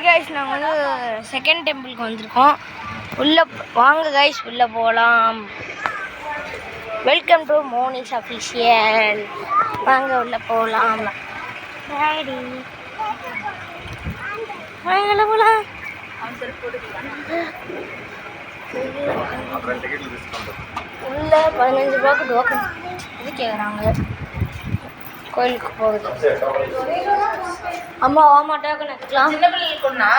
Guys நாங்கள் வந்து second டெம்பிளுக்கு வந்திருக்கோம். உள்ளே வாங்க கைஸ், உள்ளே போகலாம். Welcome to Moni's official. வாங்க உள்ளே போகலாம். வாங்க உள்ளே போகலாம். உள்ள 15 ரூபாய்க்கு டோக்கன் இது கேட்குறாங்க. கோயிலுக்கு போகுது. அம்மா ஓமா டோக்கன் எடுத்துக்கலாம். சின்ன பிள்ளைங்களுக்கு ஒன்றா,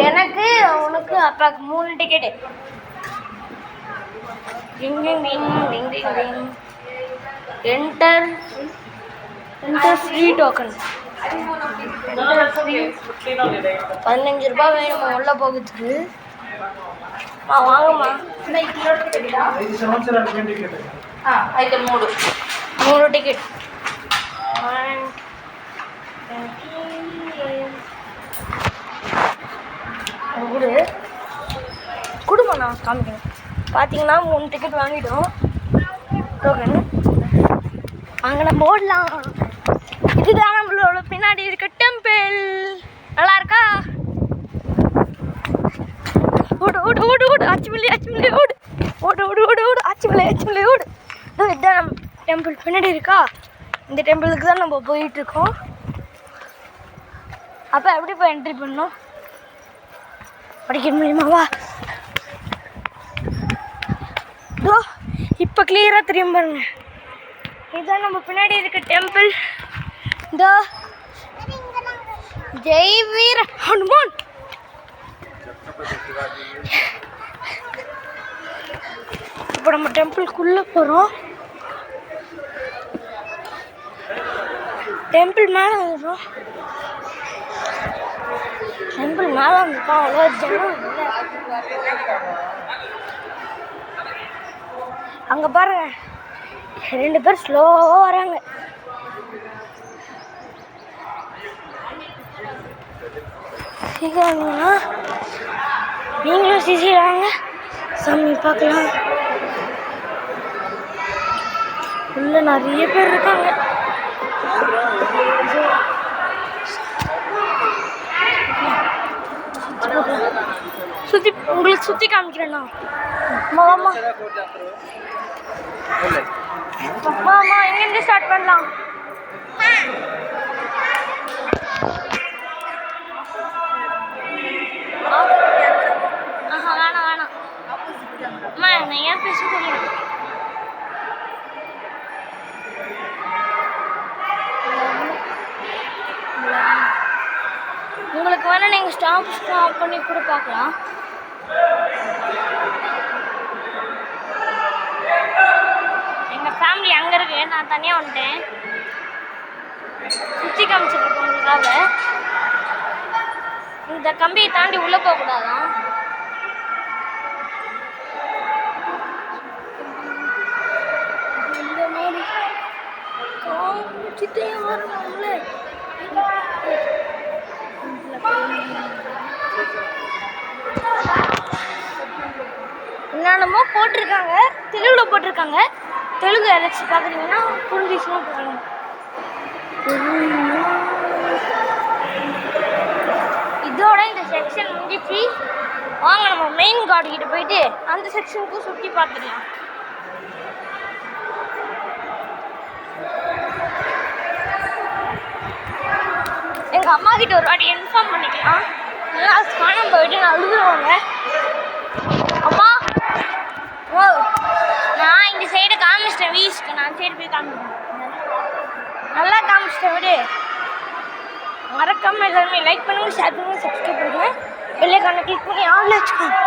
எனக்கு உனக்கு அப்பாவுக்கு 3 டிக்கெட்டு. டிங் டிங் டிங் டிங் டிங் டிங். Enter free token. 15 ரூபாய் வேணுமா உள்ளே போகிறதுக்கு? வாங்கம்மா. 3 டிக்கெட். கொடுமா நான் காமிக்கிறேன். பார்த்தீங்கன்னா 3 டிக்கெட் வாங்கிட்டோம். டோக்கன் வாங்கின போடலாம். இதுதான் நம்மளோட பின்னாடி இருக்க டெம்பிள். நல்லா இருக்கா? ஓடு ஓடு ஓடு ஓடு ஆச்சிமல்லி ஆச்சிமல்லி ஓடு ஓடு ஓடு ஓடு ஓடு ஆச்சிமல்லி ஆச்சிமல்லி ஓடு. இதுதான் நம்ம டெம்பிள் பின்னாடி இருக்கா. இந்த டெம்பிளுக்கு தான் நம்ம போயிட்டுருக்கோம். அப்போ எப்படி போய் என்ட்ரி பண்ணோம்? படிக்க முடியுமாவா? இதோ இப்போ கிளியராக தெரியும் பாருங்க. இதுதான் நம்ம பின்னாடி இருக்க டெம்பிள். இதோ ஜெய் வீர ஹனுமான். இப்போ நம்ம டெம்பிள்குள்ளே போகிறோம். டெம்பிள் மேலே வந்துடும். டெம்பிள் மேலே வந்துட்டோம். அவ்வளோ ஜனம் இல்லை. அங்கே பாருங்க, 2 பேர் ஸ்லோவாக வராங்க. சீக்கிரம் நீங்களும் சீக்கிரம் சாமி பார்க்கலாம். உள்ள நிறைய பேர் இருக்காங்க. சுற்றி உங்களுக்கு சுற்றி காமிக்கிறேண்ணா. மாமா மாமா எங்கேருந்து ஸ்டார்ட் பண்ணலாம்? வேணாம் வேணாம் அம்மா, நான் ஏன் பேச தெரியும். உங்களுக்கு வேணா நீங்கள் ஸ்டாப் பண்ணி கூட பார்க்கலாம். எங்கள் ஃபேமிலி அங்கே இருக்கு, நான் தனியாக வந்துட்டேன். சுற்றி காமிச்சிருக்கேன் உங்களுக்காக. இந்த கம்பியை தாண்டி உள்ளே போகக்கூடாதான். இந்த மாதிரி காமிச்சிட்டே வரணும்ல. என்னென்னமோ போட்டிருக்காங்க, தெலுங்குல போட்டிருக்காங்க. தெலுங்கு யாராச்சும் பார்க்குறீங்கன்னா புரிஞ்சிச்சுன்னா போகணும். இதோட இந்த செக்ஷன் முடிஞ்சிச்சு. வாங்க நம்ம மெயின் கார்டு கிட்ட போயிட்டு அந்த செக்ஷனுக்கும் சுற்றி பார்த்துக்கலாம். எங்கள் அம்மா கிட்ட ஒரு வாட்டி இன்ஃபார்ம் பண்ணிக்கலாம். நல்லா ஸ்கானம் போயிட்டு நான் அழுதுருவாங்க. அம்மா ஓ, நான் இந்த சைடு காமிச்சிட்டேன். வீஸ்க்கு நான் சைடு போய் காமிக்கிறேன். நல்லா காமிச்சிட்டேன் விடு. மறக்காமல் எல்லாருமே லைக் பண்ணுங்கள், ஷேர் பண்ணுங்கள், சப்ஸ்கிரைப் பண்ணுங்கள். பெல் ஐகானை கிளிக் பண்ணி ஆன்ல வச்சுக்கோங்க.